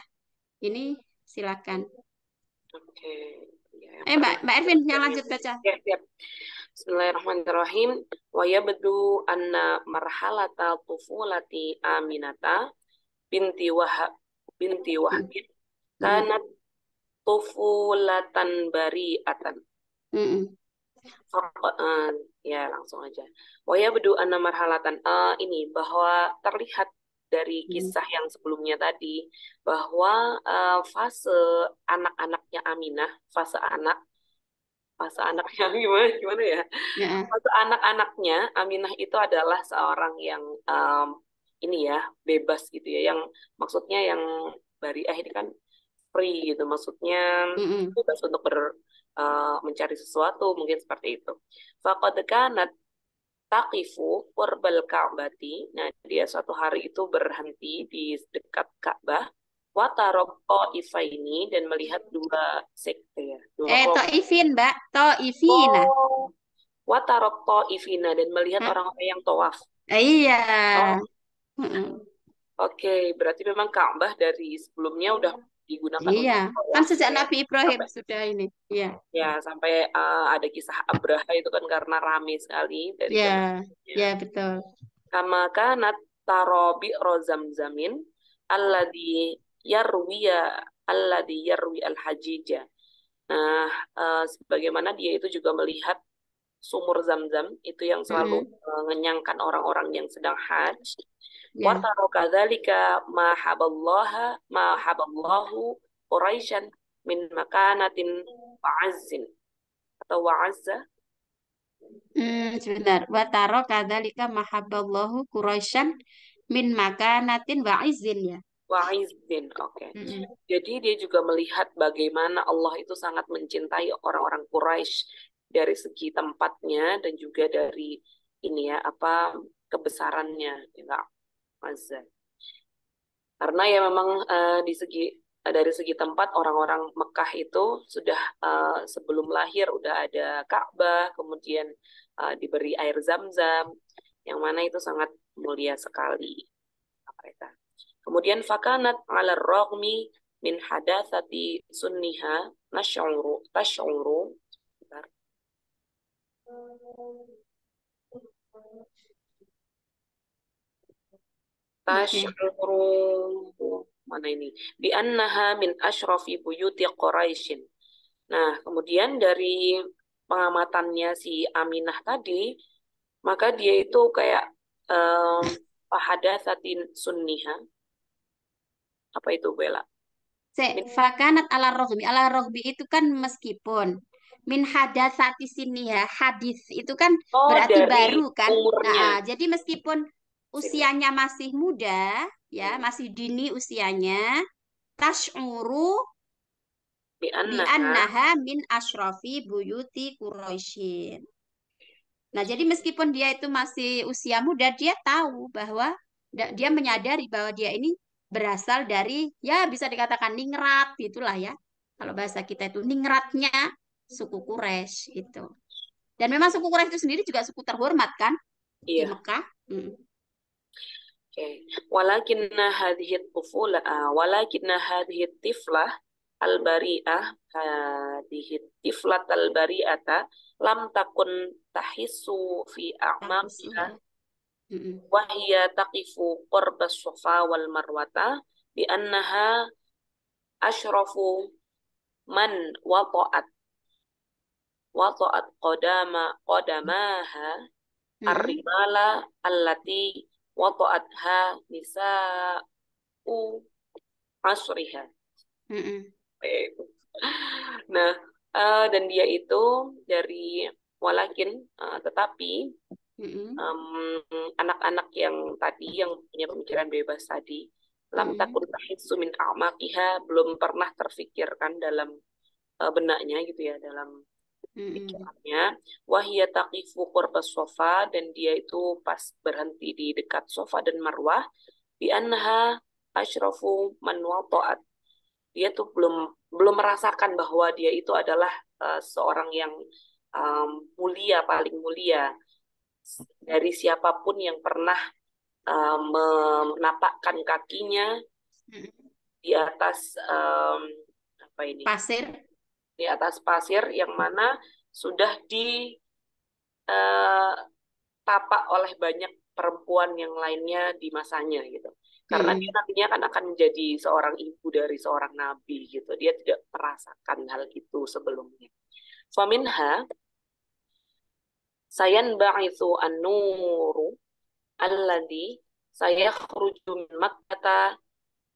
Ini silakan. Oke, ya, yang Mbak pertama Ervin yang dari lanjut baca. ya, siap. Bismillahirrahmanirrahim. Wa yabdu anna marhalata tufulati Aminata binti Hmm. Wahbin Hmm. kanat tufulatan bari'atan. Hmm. Ya langsung aja. Wa yabdu anna marhalatan ini bahwa terlihat dari Hmm. kisah yang sebelumnya tadi bahwa fase anak-anaknya Aminah, fase anaknya gimana gimana ya? Ya. Fase anak-anaknya Aminah itu adalah seorang yang ini ya bebas gitu ya, yang maksudnya yang bariah ini kan free gitu, maksudnya Hmm. bebas untuk mencari sesuatu mungkin seperti itu. Faqad kanat taqifu qurbal Ka'bati. Nah, dia suatu hari itu berhenti di dekat Ka'bah. Watarok ini dan melihat dua sekte ya, dua kelompok. To'ifin, Mbak. To'ifina. Oh, Watarok Ifina dan melihat Hah? orang-orang yang tawaf. Iya. Oh, Hmm. oke. Berarti memang Ka'bah dari sebelumnya udah digunakan Iya. untuk Kan tawaf sejak ya. Nabi Ibrahim Sampai sudah ini. Iya. sampai ada kisah Abraha itu kan karena rame sekali dari Ya. zamannya. Ya, betul. Kama kanat tarobi rozamzamin alladhi yarwiya alladhi yarwi al-hajijah. Nah, sebagaimana dia itu juga melihat sumur Zam-Zam itu yang selalu Hmm. mengenyangkan orang-orang yang sedang haji. Ya. Wataro kadzalika ma haballahu Quraisyan min makanatin wa'azzin atau wa'azza Sebentar. Wataro kadzalika mahabballahu Quraisyan min makanatin wa izin ya. wa'izzin. Oke. Mm-mm. Jadi dia juga melihat bagaimana Allah itu sangat mencintai orang-orang Quraisy dari segi tempatnya dan juga dari ini ya apa kebesarannya ya nggak Azza. Karena ya memang dari segi tempat orang-orang Mekah itu sudah sebelum lahir udah ada Ka'bah, kemudian diberi air Zam-Zam, yang mana itu sangat mulia sekali mereka. Kemudian fakanat ala rogmi min hadatsati sunniha tash'uru sebentar. Oke. Tash'uru mana ini? Bi annaha min asyrafi buyuti Quraisyin. Nah, kemudian dari pengamatannya si Aminah tadi, maka dia itu kayak fahadatsatin sunniha. Apa itu, Bella? Fakanat ala rohbi itu kan meskipun min hadatsati sini ya hadis itu kan Oh, berarti dari baru kan. umurnya. Jadi meskipun Sini. usianya masih muda ya masih dini usianya tash'uru Bi bi annaha annaha min asyrafi buyuti Quraisyin. Nah, jadi meskipun dia itu masih usia muda, dia tahu bahwa dia menyadari bahwa dia ini berasal dari ya bisa dikatakan ningrat itulah ya. Kalau bahasa kita itu ningratnya suku Quraisy itu. Dan memang suku Quraisy itu sendiri juga suku terhormat kan di iya. Mekah. Oke. Walakinna hadhihi tiflah al-bari'ah hadhihi tiflat al-bari'ata lam takun tahissu fi a'maqiha wa hiya taqifu qurba as-safa wal marwata bi annaha asyrafu man wata'at qadamaha ar-rimala allati wata'atha nisa'u asriha. Nah, dan dia itu dari walakin tetapi anak-anak yang tadi yang punya pemikiran bebas tadi lam takun tahissu min a'maqiha belum pernah terfikirkan dalam benaknya gitu ya dalam pikirannya wahia taqifu qurbas sofa dan dia itu pas berhenti di dekat sofa dan marwah bi annaha asyrafu man wata'at dia tuh belum merasakan bahwa dia itu adalah seorang yang mulia paling mulia dari siapapun yang pernah menapakkan kakinya di atas apa ini pasir di atas pasir yang mana sudah ditapak oleh banyak perempuan yang lainnya di masanya gitu. Karena dia nantinya kan akan menjadi seorang ibu dari seorang nabi gitu. Dia tidak merasakan hal itu sebelumnya. Faminha sayanba'itsu an-nuru alladhi sayakhruju min Makkah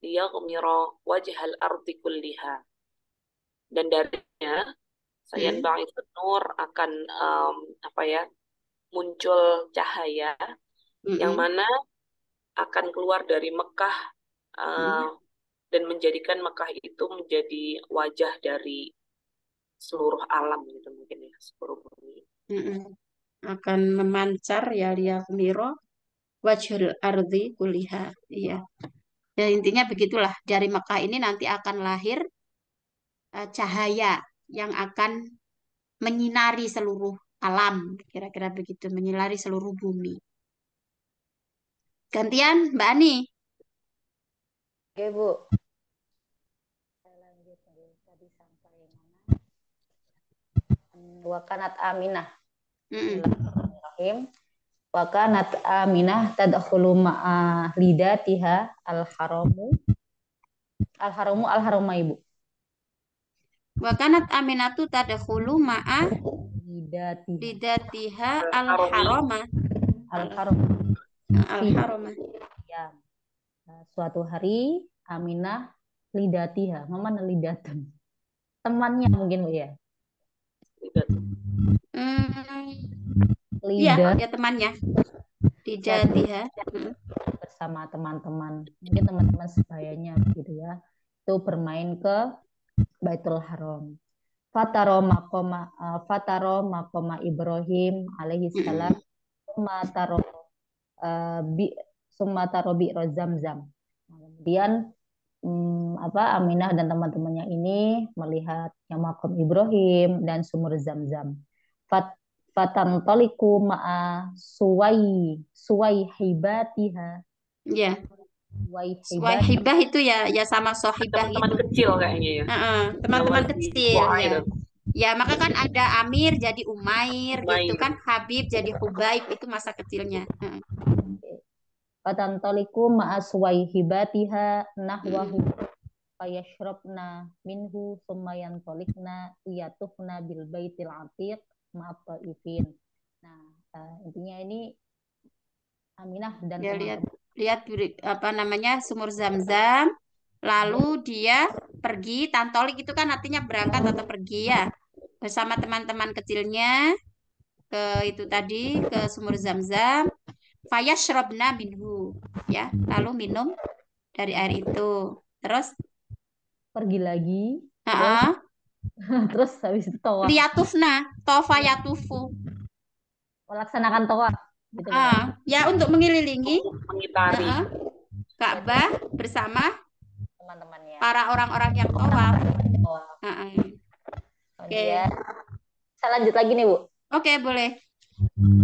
liyaghmira wajhal ardi kulliha. Dan darinya sayanba'itsu nur akan apa ya muncul cahaya yang mana akan keluar dari Mekah dan menjadikan Mekah itu menjadi wajah dari seluruh alam gitu mungkin ya seluruh bumi. Akan memancar ya liyaghmira wajhul ardi kuliha. Iya. Dan intinya begitulah dari Mekah ini nanti akan lahir cahaya yang akan menyinari seluruh alam, kira-kira begitu, menyinari seluruh bumi. Gantian Mbak Ani. Oke, Bu. Saya lanjut tadi sampai mana? Wakanat Aminah. Bismillahirrahmanirrahim. Wakanat Aminah tadkhulu ma'a lidatiha al-haramu. Al-haramu al-harama, Ibu. Wakanat Aminatu tadkhulu ma'a lidatiha al-harama. Al-harama. Al-harama. Ya. Suatu hari Aminah lidatiha, mana lidatun? Temannya mungkin Bu ya. Iya, ya temannya. Lidatiha. Bersama teman-teman, mungkin teman-teman sebayanya gitu ya. Itu bermain ke Baitul Haram. Fataro makoma Ibrahim alaihi salam sumataro bi Zamzam. Kemudian Aminah dan teman-temannya ini melihat yang makom Ibrahim dan sumur Zamzam. Fatantoliku ma'a suwai hibatiha. Ya. Waihibah Wahibah itu ya sama sohibah Teman-teman gitu. kecil kayaknya ya. Heeh, Yang teman-teman lagi kecil wah ya. itu. Ya, maka kan ada Amir jadi Umair gitu Main. kan, Habib jadi Hubaib itu masa kecilnya. Heeh. fatantaliku ma'as waihibatiha nahwahu Mm-mm. fayashrabna minhu summa yantalikna liyatufna bil baitil atiq ma'at taifin. Nah, intinya ini Aminah dan Ya lihat teman-teman apa namanya sumur Zam-Zam, lalu dia pergi tantolik itu kan artinya berangkat atau pergi ya bersama teman-teman kecilnya ke itu tadi ke sumur Zam-Zam. Fayashrabna minhu ya, lalu minum dari air itu. Terus pergi lagi, terus heeh, terus habis itu tawaf, liyatufna tofa yatufu. melaksanakan tawaf gitu benar. Ya untuk mengelilingi Mengitari. Ka'bah bersama Teman-temannya. para orang-orang yang tawaf. Tawaf. Oke. Kemudian saya lanjut lagi nih Bu. Oke, boleh.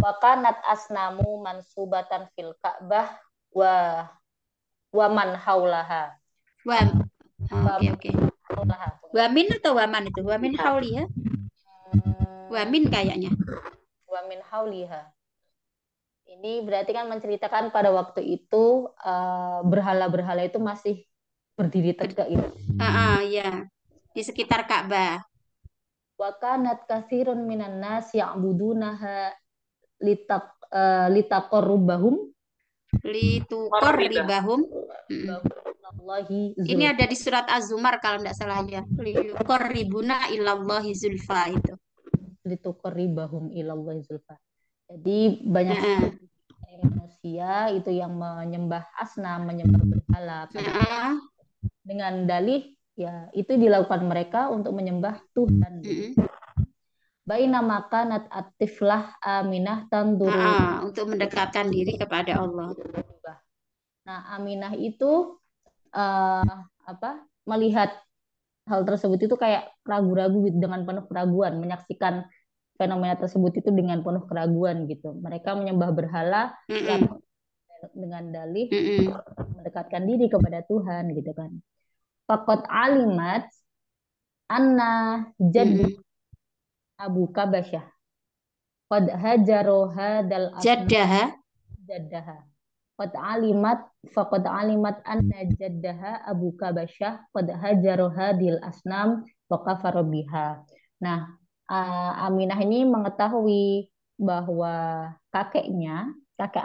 Wakanat asnamu mansubatan fil Ka'bah wa man haulaha. Wam. Oke. Haulaha. Wamin atau waman itu? Wamin hauli ya? Wamin kayaknya. Wa min hauliha. Ini berarti kan menceritakan pada waktu itu berhala-berhala itu masih berdiri tegak gitu. Ya. Di sekitar Ka'bah. Wa kanat katsirun minan nas ya'budunaha litaqarrubahum Litukor ribahum. Allahi Ini zulfa. ada di surat Az-Zumar kalau tidak salah ya. Litukor ribuna ilallahi zulfa itu. Litaqarribahum ilallahi zulfa. Jadi banyak manusia itu yang menyembah asnam, menyembah berhala dengan dalih ya itu dilakukan mereka untuk menyembah Tuhan. Baina makanat atiflah Aminah tanduru untuk mendekatkan diri kepada Allah. Nah, Aminah itu melihat hal tersebut itu kayak ragu-ragu gitu, dengan penuh keraguan, menyaksikan fenomena tersebut itu dengan penuh keraguan gitu. Mereka menyembah berhala dengan dalih mendekatkan diri kepada Tuhan gitu kan. Faqad alimat anna jaddu Abu Kabasyah qad hajaro hadal Jaddaha Qad alimat anna jaddaha Abu Kabasyah qad hajaro hadil asnam wa kafara biha. Nah, Aminah ini mengetahui bahwa kakek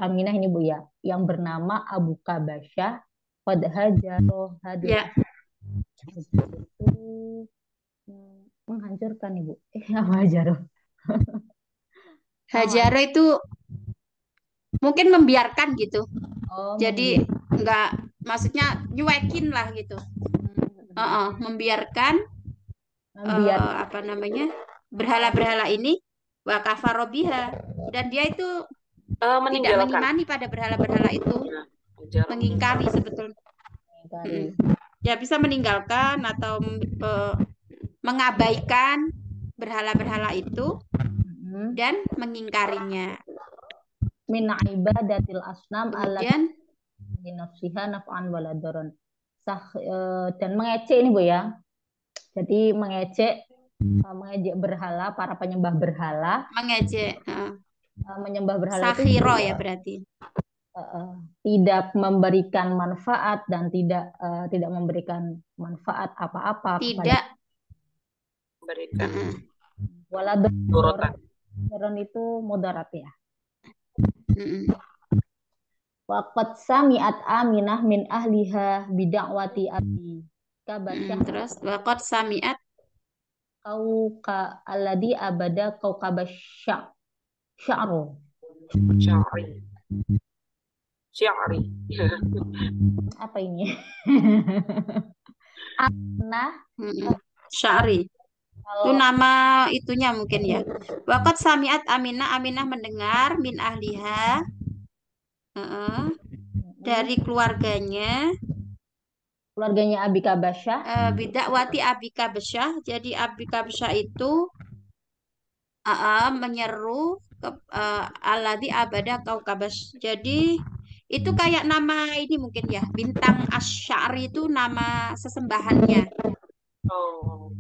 Aminah ini Bu ya, yang bernama Abu Kabasyah qad hajaro hadil asnam itu menghancurkan Ibu. Apa hajaro? Hajaro itu mungkin membiarkan gitu. Jadi enggak, maksudnya nyuekin lah gitu. Membiarkan apa namanya berhala-berhala ini wa kafaro biha, dan dia itu tidak mengimani pada berhala-berhala itu, mengingkari sebetulnya. Ya bisa meninggalkan atau mengabaikan berhala-berhala itu dan mengingkarinya. Min ibadatil asnam Kemudian nafsiha naf'an waladaron. Dan mengecek ini Bu ya. Jadi mengejek berhala, para penyembah berhala. Mengejek. Menyembah berhala Sakhiro ya berarti. Tidak memberikan manfaat dan tidak memberikan manfaat apa-apa tidak memberikan mudarat itu mudarat ya. Waqad sami'at Aminah min ahliha bidakwati Abi Kabasyah. Terus waqad sami'at kauka alladhi abada kaukabasyah sya'ru. Sya'ri. Apa ini? Aminah Sya'ri. Itu nama itunya mungkin ya. Waqad sami'at Aminah mendengar min ahliha dari keluarganya Abi Kabasyah. Bidakwati Abi Kabasyah. Jadi Abi Kabasyah itu menyeru alladhi abada kaukabas. Jadi Itu kayak nama ini mungkin ya, Bintang Asy'ari itu nama sesembahannya. Oh,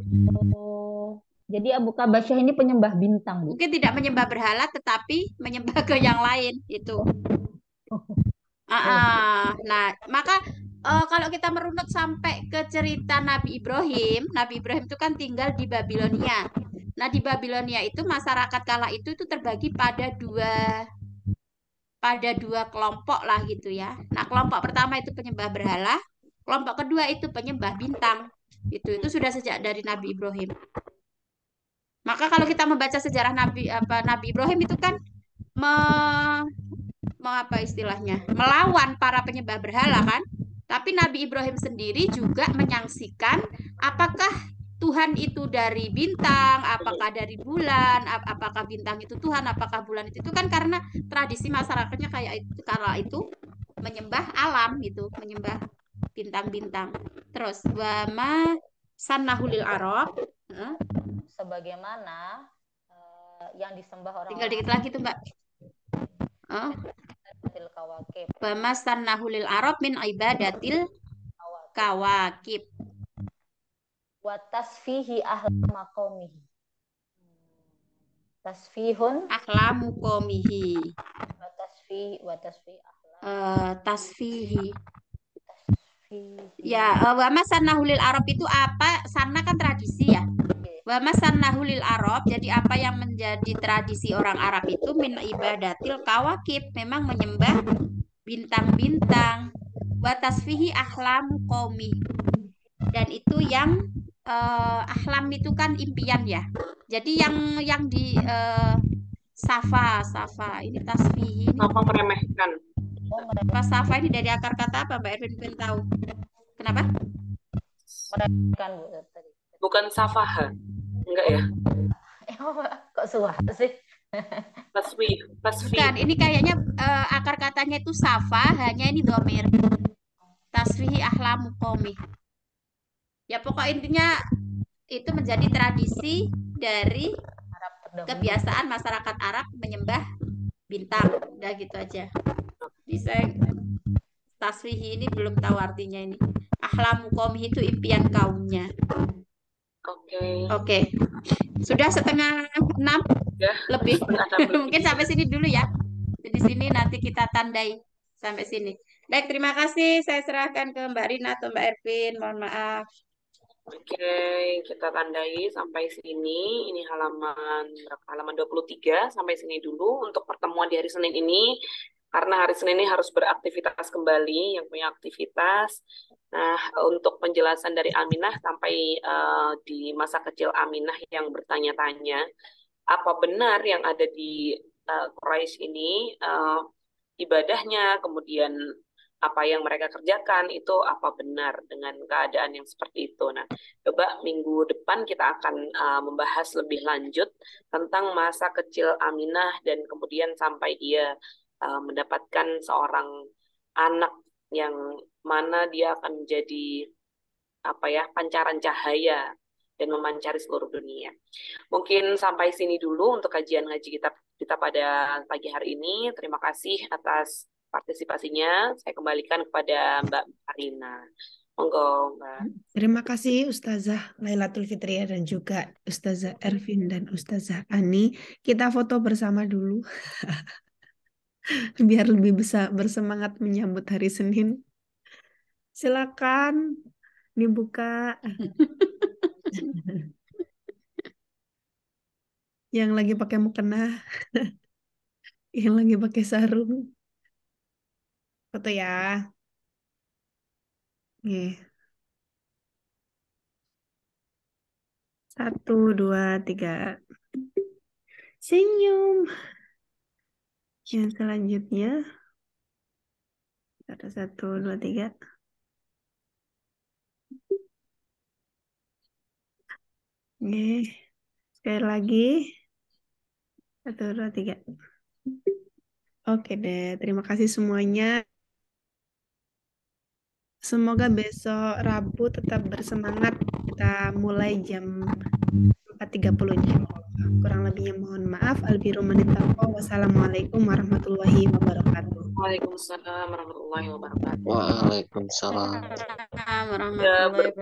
Oh, jadi Abu Kabasyah ini penyembah bintang, Bu. Mungkin tidak menyembah berhala, tetapi menyembah ke yang lain itu. Nah, maka kalau kita merunut sampai ke cerita Nabi Ibrahim itu kan tinggal di Babilonia. Nah, di Babilonia itu masyarakat kala itu terbagi pada dua kelompok lah gitu ya. Nah, kelompok pertama itu penyembah berhala, kelompok kedua itu penyembah bintang. Itu sudah sejak dari Nabi Ibrahim. Maka kalau kita membaca sejarah Nabi Ibrahim itu kan apa istilahnya? Melawan para penyembah berhala kan? Tapi Nabi Ibrahim sendiri juga menyaksikan apakah Tuhan itu dari bintang, apakah dari bulan, apakah bintang itu Tuhan, apakah bulan itu kan karena tradisi masyarakatnya kayak itu kala itu menyembah alam gitu, menyembah bintang-bintang. Terus wama sanahulil arab, Sebagaimana yang disembah tinggal orang-orang dikit lagi tuh Mbak. Ibadatil kawakib. Wama sanahulil arab min ibadatil kawakib. Wa tasfihi ahla maqamihi. Tasfihun Ahlamu qomihi. wa tasfi ahla Tasfihi. tasfihi. Ya, wa masanahulil arab itu apa? Sana kan tradisi ya. Wa masanahulil arab, jadi apa yang menjadi tradisi orang Arab itu min ibadatil kawakib, memang menyembah bintang-bintang. Wa tasfihi ahlamu qaumi. Dan itu yang ahlam itu kan impian ya. Jadi yang di safa ini tasfihi ini. Apa meremehkan? Pas safa ini dari akar kata apa Mbak Erwin pengen tahu? Kenapa? Meremehkan, Bu, tadi. Bukan safaha. Enggak ya? Kok suah sih? Tasfi. Bukan, ini kayaknya akar katanya itu safa, hanya ini domir. Tasfihi ahlamu qomi. Ya pokok intinya itu menjadi tradisi dari kebiasaan masyarakat Arab menyembah bintang. Udah gitu aja. Bisa tasfihi ini belum tahu artinya ini. Ahlamu qomi itu impian kaumnya. Oke. Sudah 5:30 Ya, lebih. 5:30. Mungkin sampai sini dulu ya. Di sini nanti kita tandai sampai sini. Baik, terima kasih. Saya serahkan ke Mbak Rina atau Mbak Ervin. Mohon maaf. Oke, kita tandai sampai sini. Ini halaman 23 sampai sini dulu untuk pertemuan di hari Senin ini. Karena hari Senin ini harus beraktivitas kembali, yang punya aktivitas. Nah, untuk penjelasan dari Aminah sampai di masa kecil Aminah yang bertanya-tanya, apa benar yang ada di Quraisy ini ibadahnya, kemudian apa yang mereka kerjakan itu apa benar dengan keadaan yang seperti itu. Nah, coba minggu depan kita akan membahas lebih lanjut tentang masa kecil Aminah dan kemudian sampai dia mendapatkan seorang anak yang mana dia akan menjadi pancaran cahaya dan memancari seluruh dunia. Mungkin sampai sini dulu untuk kajian ngaji kita pada pagi hari ini. Terima kasih atas partisipasinya. Saya kembalikan kepada Mbak Arina. Monggo, Mbak. Terima kasih Ustazah Lailatul Fitria dan juga Ustazah Ervin dan Ustazah Ani. Kita foto bersama dulu. Biar lebih bisa bersemangat menyambut hari Senin. Silakan dibuka. Yang lagi pakai mukena, yang lagi pakai sarung. Foto ya. Nih. 1, 2, 3. Senyum. Yang selanjutnya. Ada 1, 2, 3. Nih. Sekali lagi. 1, 2, 3. Oke deh, terima kasih semuanya. Semoga besok Rabu tetap bersemangat. Kita mulai jam 4.30 insyaallah. Kurang lebihnya mohon maaf. Wassalamualaikum warahmatullahi wabarakatuh. Waalaikumsalam warahmatullahi wabarakatuh. Waalaikumsalam. Waalaikumsalam Ya, warahmatullahi wabarakatuh.